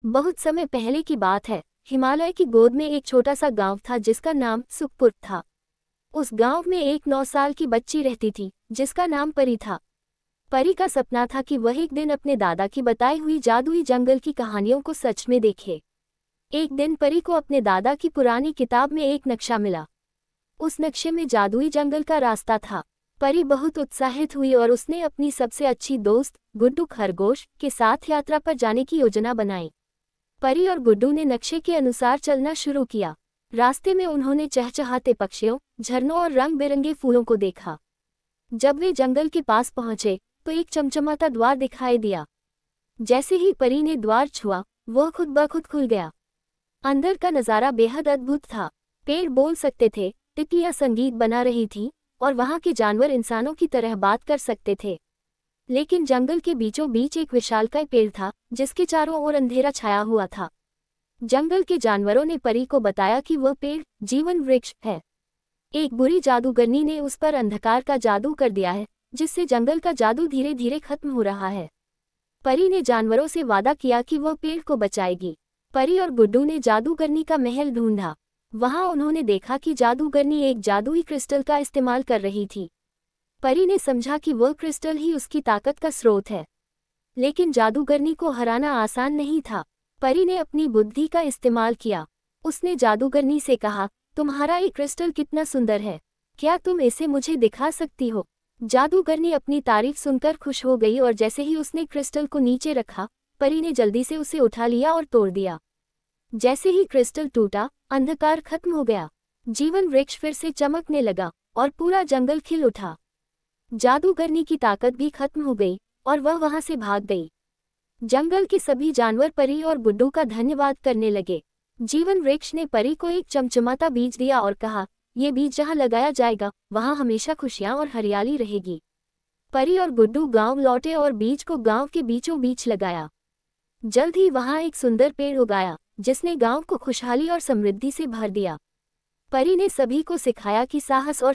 बहुत समय पहले की बात है। हिमालय की गोद में एक छोटा सा गांव था जिसका नाम सुखपुर था। उस गांव में एक 9 साल की बच्ची रहती थी जिसका नाम परी था। परी का सपना था कि वह एक दिन अपने दादा की बताई हुई जादुई जंगल की कहानियों को सच में देखे। एक दिन परी को अपने दादा की पुरानी किताब में एक नक्शा मिला। उस नक्शे में जादुई जंगल का रास्ता था। परी बहुत उत्साहित हुई और उसने अपनी सबसे अच्छी दोस्त गुड्डू खरगोश के साथ यात्रा पर जाने की योजना बनाई। परी और गुड्डू ने नक्शे के अनुसार चलना शुरू किया। रास्ते में उन्होंने चहचहाते पक्षियों, झरनों और रंग बिरंगे फूलों को देखा। जब वे जंगल के पास पहुंचे तो एक चमचमाता द्वार दिखाई दिया। जैसे ही परी ने द्वार छुआ, वह खुद ब खुद खुल गया। अंदर का नज़ारा बेहद अद्भुत था। पेड़ बोल सकते थे, तितलियां संगीत बना रही थीं, और वहां के जानवर इंसानों की तरह बात कर सकते थे। लेकिन जंगल के बीचों बीच एक विशालकाय पेड़ था जिसके चारों ओर अंधेरा छाया हुआ था। जंगल के जानवरों ने परी को बताया कि वह पेड़ जीवन वृक्ष है। एक बुरी जादूगरनी ने उस पर अंधकार का जादू कर दिया है, जिससे जंगल का जादू धीरे धीरे खत्म हो रहा है। परी ने जानवरों से वादा किया कि वह पेड़ को बचाएगी। परी और गुड्डू ने जादूगरनी का महल ढूंढा। वहां उन्होंने देखा कि जादूगरनी एक जादुई क्रिस्टल का इस्तेमाल कर रही थी। परी ने समझा कि वह क्रिस्टल ही उसकी ताकत का स्रोत है। लेकिन जादूगरनी को हराना आसान नहीं था। परी ने अपनी बुद्धि का इस्तेमाल किया। उसने जादूगरनी से कहा, तुम्हारा ये क्रिस्टल कितना सुंदर है, क्या तुम इसे मुझे दिखा सकती हो? जादूगरनी अपनी तारीफ सुनकर खुश हो गई और जैसे ही उसने क्रिस्टल को नीचे रखा, परी ने जल्दी से उसे उठा लिया और तोड़ दिया। जैसे ही क्रिस्टल टूटा, अंधकार खत्म हो गया। जीवन वृक्ष फिर से चमकने लगा और पूरा जंगल खिल उठा। जादूगरनी की ताकत भी खत्म हो गई और वह वहां से भाग गई। जंगल के सभी जानवर परी और गुड्डू का धन्यवाद करने लगे। जीवन वृक्ष ने परी को एक चमचमाता बीज दिया और कहा, ये बीज जहां लगाया जाएगा वहां हमेशा खुशियां और हरियाली रहेगी। परी और गुड्डू गांव लौटे और बीज को गांव के बीचों बीच लगाया। जल्द ही वहां एक सुंदर पेड़ उगाया जिसने गांव को खुशहाली और समृद्धि से भर दिया। परी ने सभी को सिखाया कि साहस और